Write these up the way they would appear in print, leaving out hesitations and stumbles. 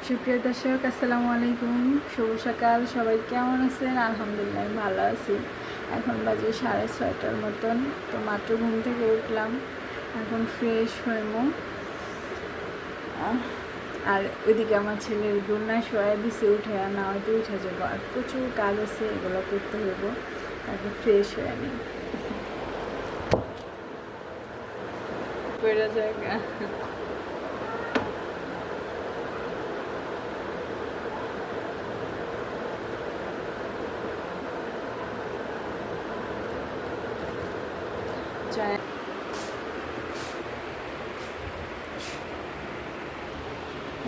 সুপ্রিয় দর্শক, আসসালামু আলাইকুম। শুভ সকাল। সবাই কেমন আছেন? আলহামদুলিল্লাহ আমি ভালো আছি। এখন বাজে 6:30টার মতন। তো মাত্র ঘুম থেকে উঠলাম, এখন ফ্রেশ হইমু। আর ওইদিকে আমার ছেলের দোলনা শোয়া দিছে, উঠে না হয়তো উঠে যাবো। আর প্রচুর কাজ আছে, এগুলো করতে হইব। তারপর ফ্রেশ হয়ে নিই কইরা জায়গা।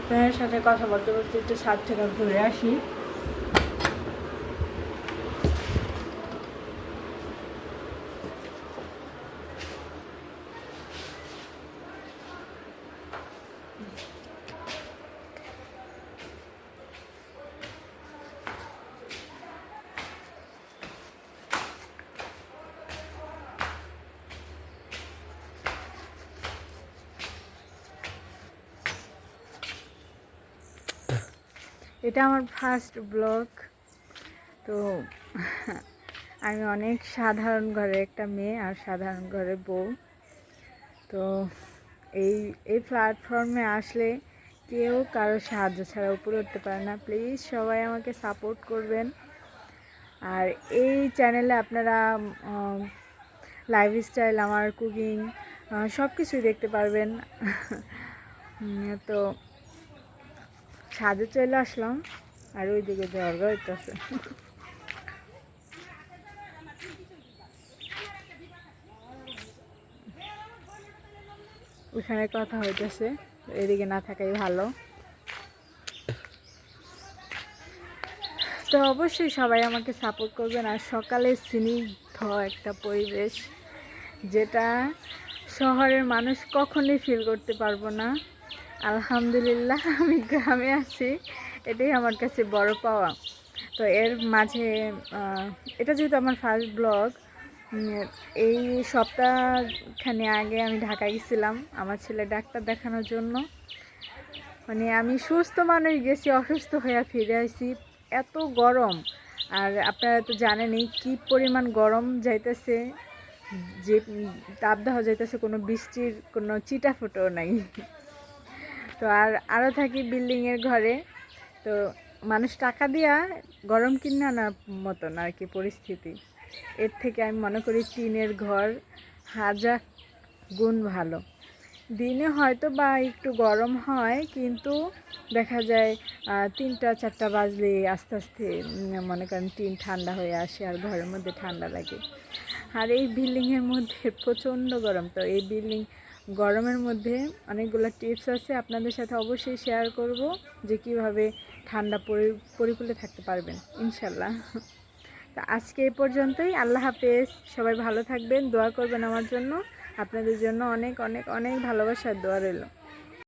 আপনার সাথে কথা বলতে বলতে একটু ছাদ থেকে ঘুরে আসি। এটা আমার ফার্স্ট ব্লগ। তো আমি অনেক সাধারণ ঘরের একটা মেয়ে আর সাধারণ ঘরের বউ। তো এই এই প্ল্যাটফর্মে আসলে কেউ কারো সাহায্য ছাড়া উপরে উঠতে পারে না। প্লিজ সবাই আমাকে সাপোর্ট করবেন। আর এই চ্যানেলে আপনারা লাইফস্টাইল, আমার কুকিং, সব কিছুই দেখতে পারবেন। তো সাজে চলে আসলাম, আর ওইদিকে ঝগড়া হইতেছে। ওখানে কথা হইতেছে, এদিকে না থাকাই ভালো। তো অবশ্যই সবাই আমাকে সাপোর্ট করবেন। আর সকালে স্নিগ্ধ একটা পরিবেশ, যেটা শহরের মানুষ কখনোই ফিল করতে পারবো না। আলহামদুলিল্লাহ আমি গ্রামে আছি, এটাই আমার কাছে বড় পাওয়া। তো এর মাঝে এটা যেহেতু আমার ফার্স্ট ব্লগ, এই সপ্তাহখানি আগে আমি ঢাকা গেছিলাম আমার ছেলে ডাক্তার দেখানোর জন্য। মানে আমি সুস্থ মানুষ গেছি, অসুস্থ হয়ে ফিরে আসি। এত গরম, আর আপনারা তো জানেনই কি পরিমাণ গরম যাইতেছে, যে তাপদাহ যাইতেছে, কোনো বৃষ্টির কোনো চিটা ফোটাও নাই। তো আরও থাকি বিল্ডিংয়ের ঘরে। তো মানুষ টাকা দিয়া গরম কিনে আনার মতন আর কি পরিস্থিতি। এর থেকে আমি মনে করি টিনের ঘর হাজার গুণ ভালো। দিনে হয়তো বা একটু গরম হয়, কিন্তু দেখা যায় 3টা 4টা বাজলে আস্তে আস্তে মনে করেন টিন ঠান্ডা হয়ে আসে, আর ঘরের মধ্যে ঠান্ডা লাগে। আর এই বিল্ডিংয়ের মধ্যে প্রচণ্ড গরম। তো এই বিল্ডিং গরমের মধ্যে অনেকগুলো টিপস আছে, আপনাদের সাথে অবশ্যই শেয়ার করব যে কীভাবে ঠান্ডা পরিকূলে থাকতে পারবেন ইনশাল্লাহ। তো আজকে এই পর্যন্তই। আল্লাহ হাফেজ। সবাই ভালো থাকবেন, দোয়া করবেন আমার জন্য। আপনাদের জন্য অনেক অনেক অনেক ভালোবাসার দোয়া রইল।